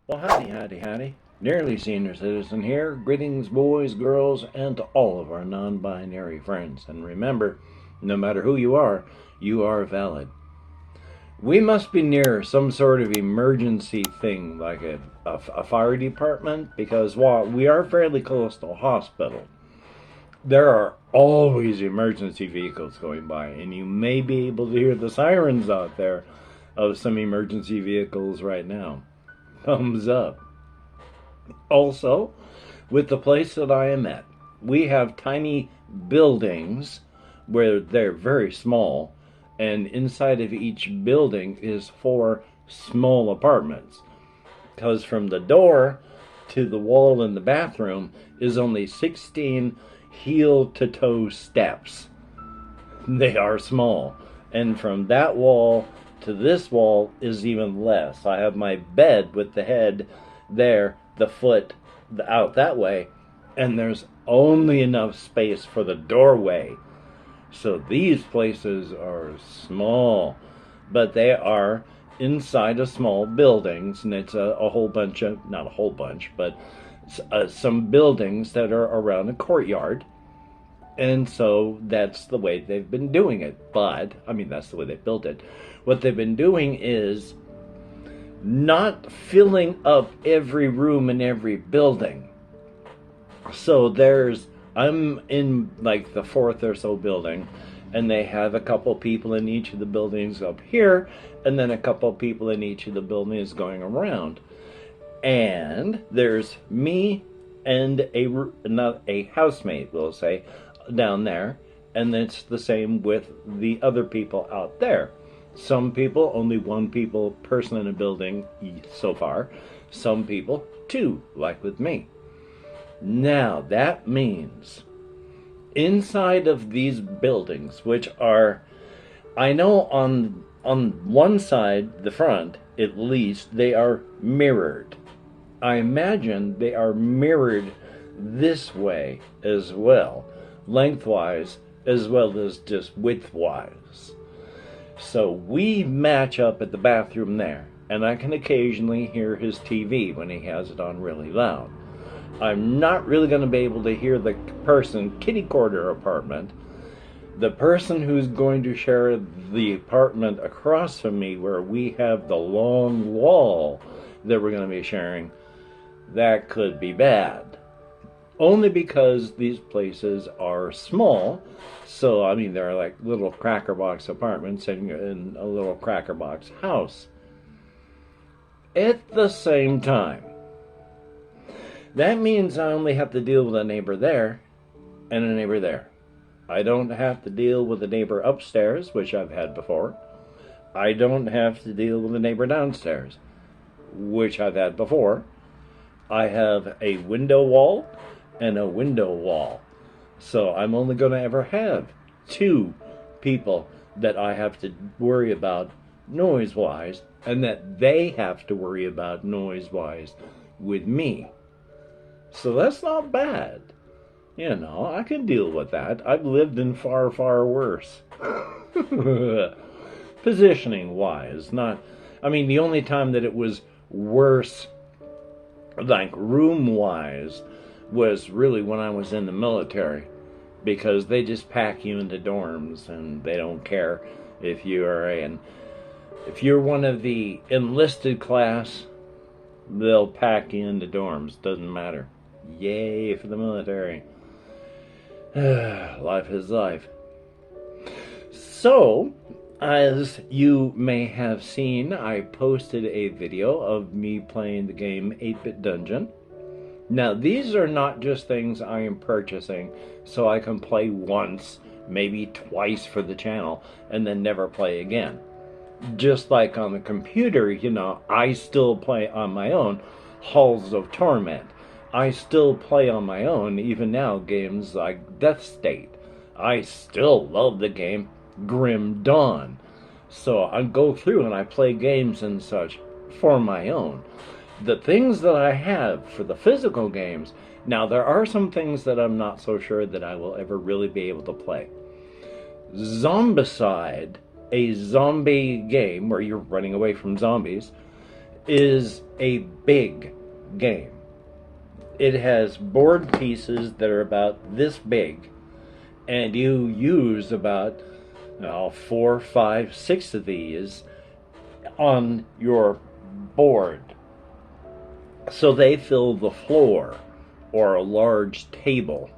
Well, howdy, howdy, howdy. Nearly senior citizen here. Greetings, boys, girls, and to all of our non-binary friends. And remember, no matter who you are valid. We must be near some sort of emergency thing, like a fire department, because while we are fairly close to a hospital, there are always emergency vehicles going by, and you may be able to hear the sirens out there of some emergency vehicles right now. Thumbs up. Also, with the place that I am at, we have tiny buildings where they're very small, and inside of each building is 4 small apartments. Because from the door to the wall in the bathroom is only 16 heel-to-toe steps. They are small. And from that wall to this wall is even less. I have my bed with the head there, the foot out that way, and there's only enough space for the doorway. So these places are small, but they are inside of small buildings, and it's a whole bunch of, not a whole bunch, but some buildings that are around a courtyard. And so that's the way they've been doing it. But, I mean, that's the way they built it. What they've been doing is not filling up every room in every building. So I'm in like the 4th or so building, and they have a couple people in each of the buildings up here, and then a couple people in each of the buildings going around. And there's me and a housemate, we'll say, down there, and it's the same with the other people out there. Some people, only one person in a building so far. Some people, 2, like with me. Now, that means inside of these buildings, which are, I know on one side, the front, at least, they are mirrored. I imagine they are mirrored this way as well, lengthwise as well as just widthwise. So we match up at the bathroom there, and I can occasionally hear his TV when he has it on really loud. I'm not really going to be able to hear the person kitty corner apartment. The person who's going to share the apartment across from me, where we have the long wall that we're going to be sharing, that could be bad. Only because these places are small. So, I mean, they're like little cracker box apartments in a little cracker box house. At the same time, that means I only have to deal with a neighbor there and a neighbor there. I don't have to deal with a neighbor upstairs, which I've had before. I don't have to deal with a neighbor downstairs, which I've had before. I have a window wall and a window wall. So I'm only going to ever have 2 people that I have to worry about noise-wise, and that they have to worry about noise-wise with me. So that's not bad. You know, I can deal with that. I've lived in far, far worse. Positioning-wise, not... I mean, the only time that it was worse, like room-wise, was really when I was in the military, because they just pack you into dorms, and they don't care if you're one of the enlisted class, they'll pack you into dorms. Doesn't matter. Yay for the military. Life is life. So, as you may have seen, I posted a video of me playing the game 8-Bit Dungeon. Now, these are not just things I am purchasing so I can play once, maybe twice for the channel, and then never play again. Just like on the computer, you know, I still play on my own Halls of Torment. I still play on my own, even now, games like Death State. I still love the game Grim Dawn. So I go through and I play games and such for my own. The things that I have for the physical games, now there are some things that I'm not so sure that I will ever really be able to play. Zombicide, a zombie game where you're running away from zombies, is a big game. It has board pieces that are about this big, and you use about 4, 5, 6 of these on your board. So they fill the floor or a large table.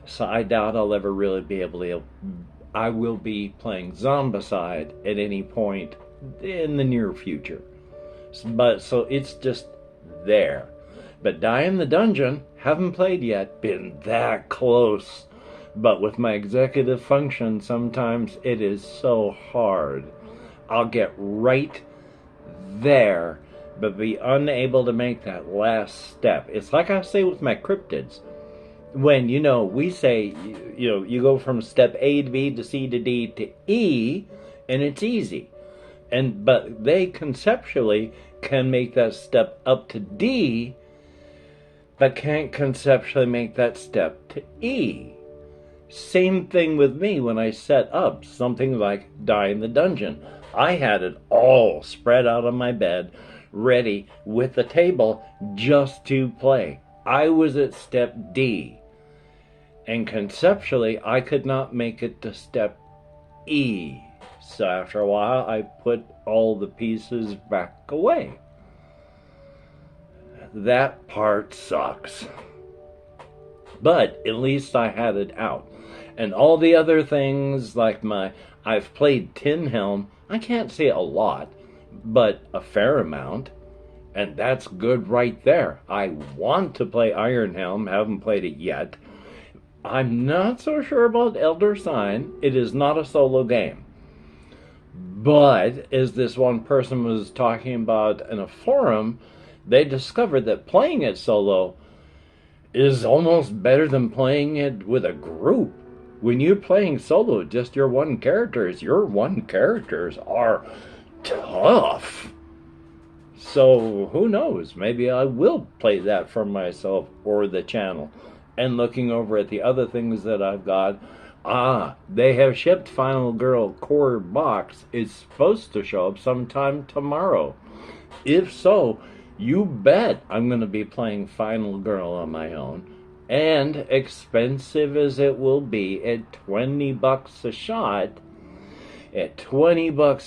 So I doubt I'll ever really be able to. I will be playing Zombicide at any point in the near future. But so it's just there. But Die in the Dungeon, haven't played yet, been that close. But with my executive function, sometimes it is so hard. I'll get right there, but be unable to make that last step. It's like I say with my cryptids. When, we say, you go from step A to B to C to D to E, and it's easy. But they conceptually can make that step up to D, but can't conceptually make that step to E. Same thing with me when I set up something like Die in the Dungeon. I had it all spread out on my bed, ready with the table just to play. I was at step D, and conceptually I could not make it to step E. So after a while I put all the pieces back away. That part sucks. But at least I had it out. And all the other things, like I've played Tin Helm. I can't say a lot, but a fair amount. And that's good right there. I want to play Iron Helm, haven't played it yet. I'm not so sure about Elder Sign. It is not a solo game. But, as this one person was talking about in a forum, they discovered that playing it solo is almost better than playing it with a group. When you're playing solo, just your one characters are tough. So, who knows? Maybe I will play that for myself or the channel. And looking over at the other things that I've got, they have shipped Final Girl Core Box. It's supposed to show up sometime tomorrow. If so, you bet I'm going to be playing Final Girl on my own. And expensive as it will be, at $20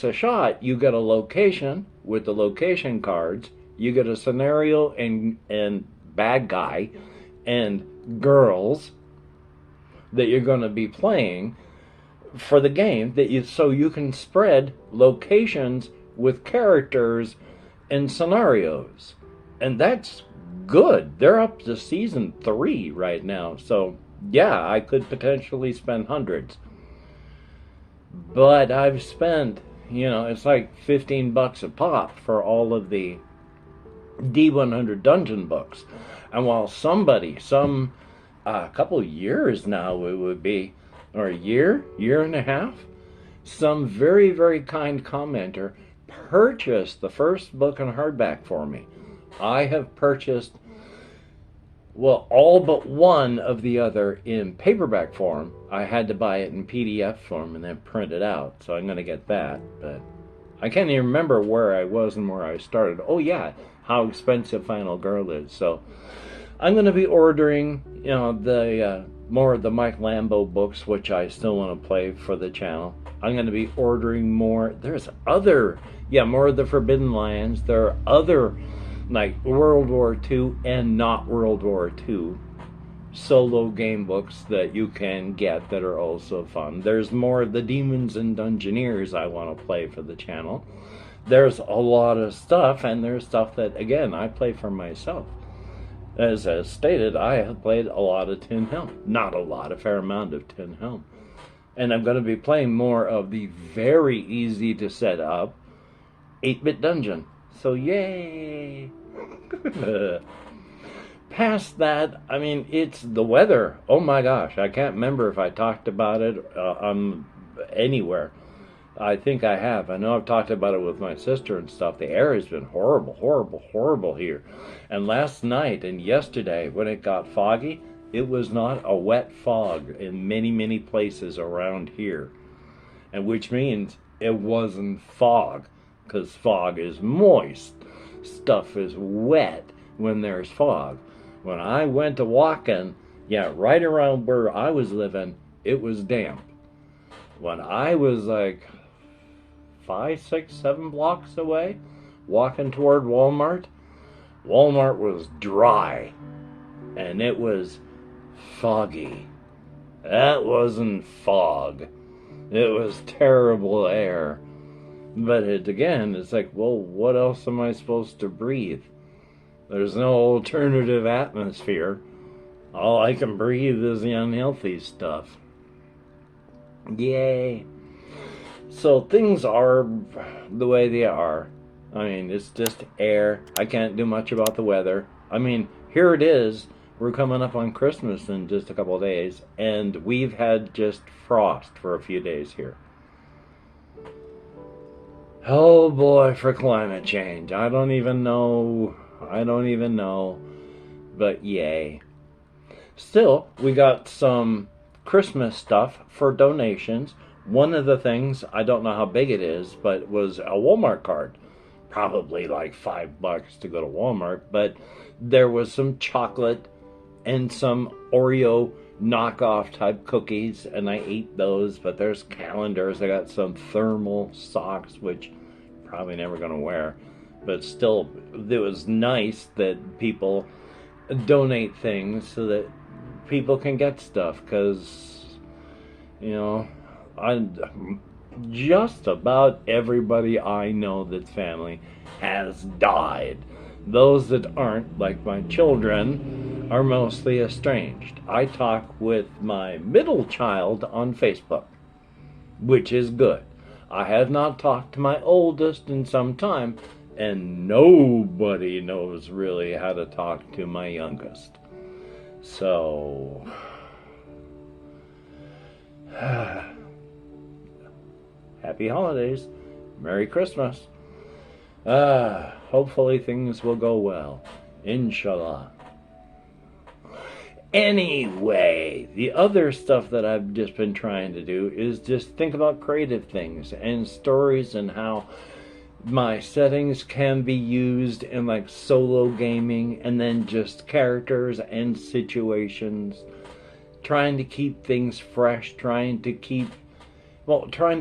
a shot, you get a location with the location cards. You get a scenario and bad guy and girls that you're going to be playing for the game, so you can spread locations with characters and scenarios. And that's good. They're up to season 3 right now, so yeah, I could potentially spend hundreds. But I've spent, it's like $15 a pop for all of the D100 dungeon books. And while a couple years now it would be, or a year and a half, some very, very kind commenter purchased the first book in hardback for me. I have purchased, all but one of the other in paperback form. I had to buy it in PDF form and then print it out, so I'm going to get that. But I can't even remember where I was and where I started. Oh yeah, how expensive Final Girl is. So I'm going to be ordering, the more of the Mike Lambo books, which I still want to play for the channel. I'm going to be ordering more. There's more of the Forbidden Lions. There are other, like World War II and not World War II solo game books that you can get that are also fun. There's more of the Demons and Dungeoneers I want to play for the channel. There's a lot of stuff, and there's stuff that, again, I play for myself. As stated, I have played a lot of Tin Helm. Not a lot, a fair amount of Tin Helm. And I'm going to be playing more of the very easy to set up 8-bit dungeon. So yay! Past that, it's the weather. Oh my gosh, I can't remember if I talked about it anywhere. I think I have. I know I've talked about it with my sister and stuff. The air has been horrible, horrible, horrible here. And last night and yesterday, when it got foggy, it was not a wet fog in many, many places around here. And which means it wasn't fog, because fog is moist. stuff is wet when there's fog. When I went to walking, yeah, right around where I was living, it was damp. When I was like 5, 6, 7 blocks away, walking toward Walmart, Walmart was dry and it was foggy. That wasn't fog. It was terrible air. But it's like, well, what else am I supposed to breathe? There's no alternative atmosphere. All I can breathe is the unhealthy stuff. Yay. So things are the way they are. I mean, it's just air. I can't do much about the weather. I mean, here it is. We're coming up on Christmas in just a couple of days, and we've had just frost for a few days here. Oh boy, for climate change. I don't even know. But yay. Still, we got some Christmas stuff for donations. One of the things, I don't know how big it is, but was a Walmart card. Probably like $5 to go to Walmart, but there was some chocolate and some Oreo knockoff type cookies, and I ate those. But there's calendars. I got some thermal socks, which probably never going to wear, but still, it was nice that people donate things so that people can get stuff, because just about everybody I know that's family has died. Those that aren't, like my children, are mostly estranged. I talk with my middle child on Facebook, which is good. I have not talked to my oldest in some time, and nobody knows really how to talk to my youngest. So, happy holidays. Merry Christmas. Hopefully things will go well. Inshallah. Anyway, the other stuff that I've just been trying to do is just think about creative things and stories, and how my settings can be used in like solo gaming, and then just characters and situations. Trying to keep things fresh, trying to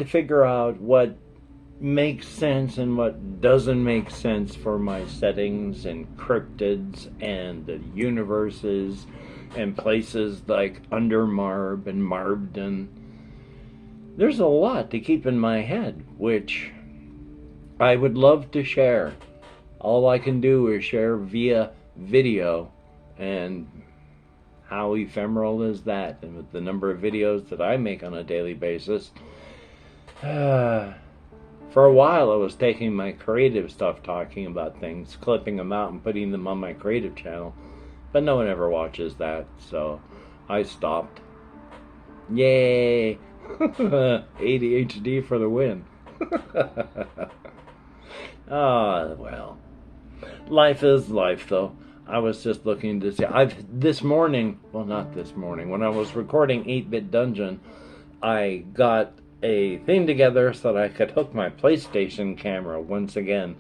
figure out what makes sense and what doesn't make sense for my settings and cryptids and the universes and places like Under Marb and Marbden. There's a lot to keep in my head, which I would love to share. All I can do is share via video, and how ephemeral is that? And with the number of videos that I make on a daily basis, for a while I was taking my creative stuff, talking about things, clipping them out and putting them on my creative channel, but no one ever watches that, so I stopped. Yay! ADHD for the win. Well, life is life, though. I was just looking to see. This morning, when I was recording 8-Bit Dungeon, I got a thing together so that I could hook my PlayStation camera once again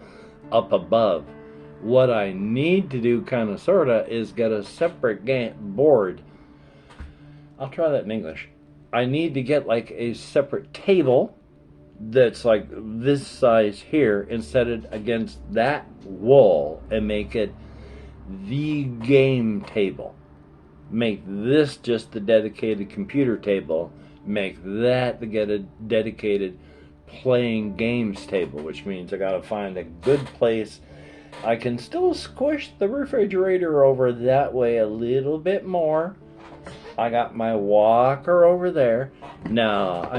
up above. What I need to do, kind of, sorta, is get a separate board. I'll try that in English. I need to get like a separate table that's like this size here, and set it against that wall and make it the game table. Make this just the dedicated computer table. Make that to get a dedicated playing games table, which means I gotta find a good place. I can still squish the refrigerator over that way a little bit more. I got my walker over there. Now,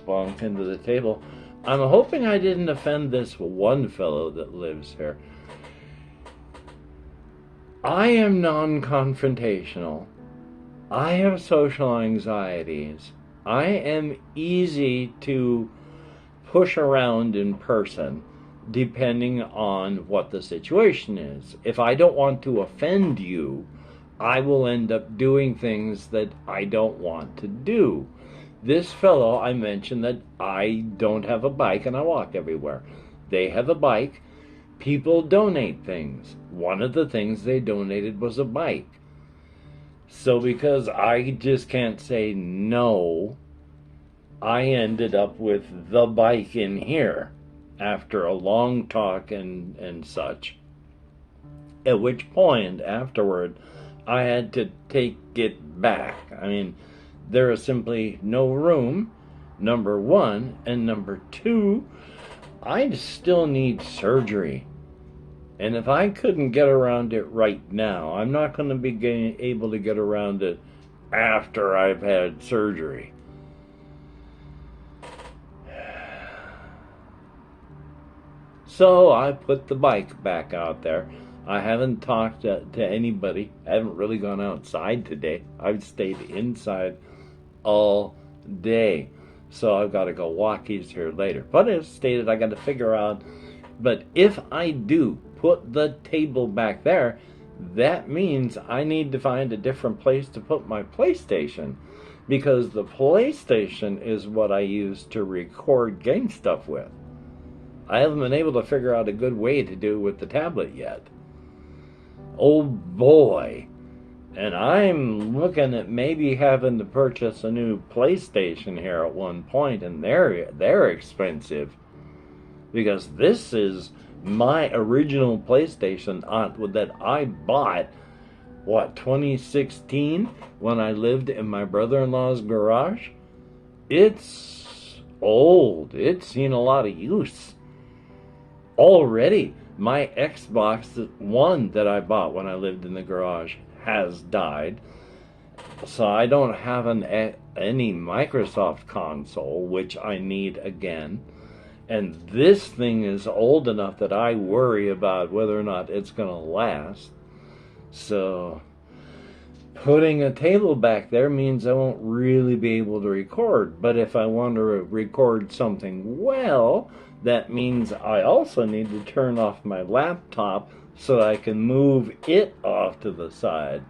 bumped into the table. I'm hoping I didn't offend this one fellow that lives here. I am non-confrontational. I have social anxieties. I am easy to push around in person, depending on what the situation is. If I don't want to offend you, I will end up doing things that I don't want to do. This fellow, I mentioned that I don't have a bike and I walk everywhere. They have a bike. People donate things. One of the things they donated was a bike. So because I just can't say no, I ended up with the bike in here after a long talk and such. At which point, afterward, I had to take it back. I mean, there is simply no room, number one, and number two, I still need surgery. And if I couldn't get around it right now, I'm not going to be able to get around it after I've had surgery. So I put the bike back out there. I haven't talked to anybody. I haven't really gone outside today. I've stayed inside all day. So I've got to go walkies here later. But as stated, I got to figure out. But if I do put the table back there, that means I need to find a different place to put my PlayStation. Because the PlayStation is what I use to record game stuff with. I haven't been able to figure out a good way to do with the tablet yet. Oh boy. And I'm looking at maybe having to purchase a new PlayStation here at one point, and they're expensive. Because this is my original PlayStation that I bought, 2016, when I lived in my brother-in-law's garage? It's old. It's seen a lot of use. Already, my Xbox One that I bought when I lived in the garage has died. So I don't have any Microsoft console, which I need again. And this thing is old enough that I worry about whether or not it's going to last. So putting a table back there means I won't really be able to record. But if I want to record something well, that means I also need to turn off my laptop so that I can move it off to the side.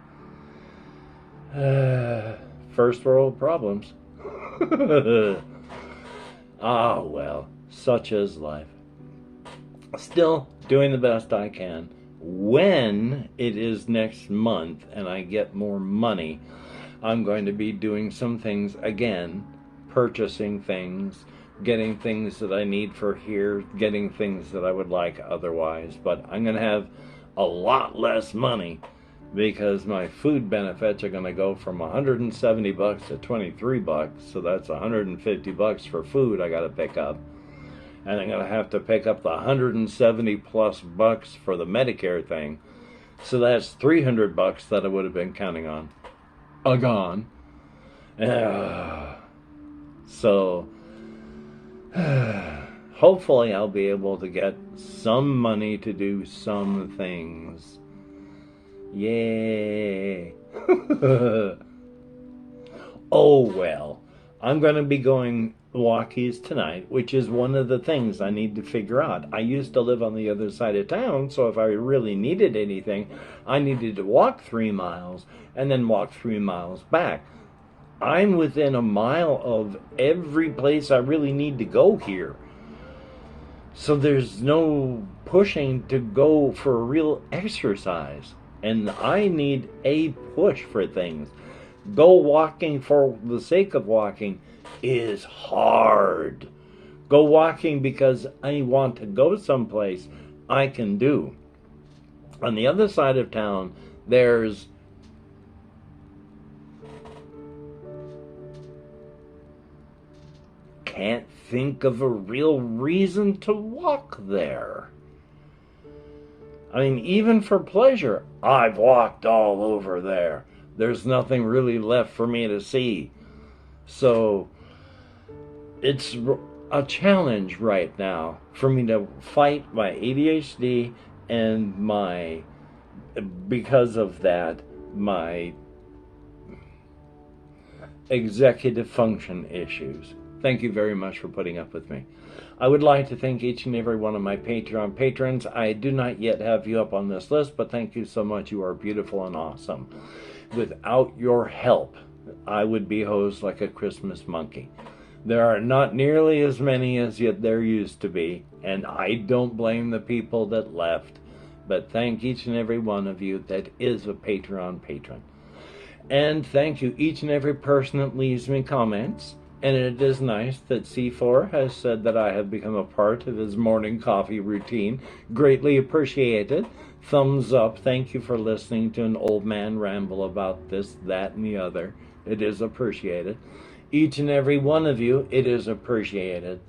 First world problems. Ah, well, such is life. Still doing the best I can. When it is next month and I get more money, I'm going to be doing some things again, purchasing things, getting things that I need for here, getting things that I would like otherwise. But I'm going to have a lot less money because my food benefits are going to go from $170 to $23. So that's $150 for food I got to pick up. And I'm going to have to pick up the $170 plus for the Medicare thing. So that's $300 that I would have been counting on. Gone. So hopefully I'll be able to get some money to do some things. Yay. Oh well, I'm going to be going walkies tonight, which is one of the things I need to figure out. I used to live on the other side of town, so if I really needed anything, I needed to walk 3 miles and then walk 3 miles back. I'm within a mile of every place I really need to go here. So there's no pushing to go for real exercise. And I need a push for things. Go walking for the sake of walking is hard. Go walking because I want to go someplace I can do. On the other side of town, there's can't think of a real reason to walk there. I mean, even for pleasure, I've walked all over there. There's nothing really left for me to see. So it's a challenge right now for me to fight my ADHD and because of that, my executive function issues. Thank you very much for putting up with me. I would like to thank each and every one of my Patreon patrons. I do not yet have you up on this list, but thank you so much. You are beautiful and awesome. Without your help, I would be hosed like a Christmas monkey. There are not nearly as many as yet there used to be, and I don't blame the people that left, but thank each and every one of you that is a Patreon patron. And thank you each and every person that leaves me comments. And it is nice that C4 has said that I have become a part of his morning coffee routine. Greatly appreciated. Thumbs up. Thank you for listening to an old man ramble about this, that, and the other. It is appreciated. Each and every one of you, it is appreciated.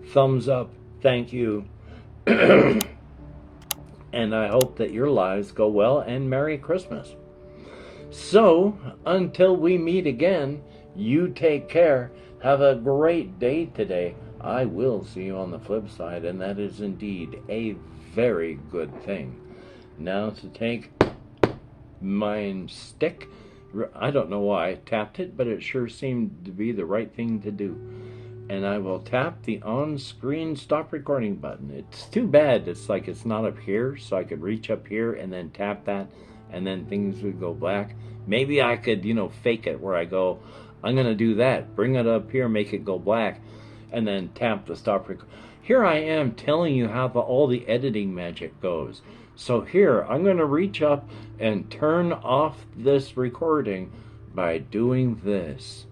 Thumbs up. Thank you. And I hope that your lives go well, and Merry Christmas. So, until we meet again, you take care. Have a great day today. I will see you on the flip side, and that is indeed a very good thing. Now to take my stick. I don't know why I tapped it, but it sure seemed to be the right thing to do. And I will tap the on-screen stop recording button. It's too bad it's like it's not up here, so I could reach up here and then tap that, and then things would go black. Maybe I could, fake it where I go, I'm going to do that. Bring it up here, make it go black, and then tap the stop record. Here I am telling you how all the editing magic goes. So here, I'm going to reach up and turn off this recording by doing this.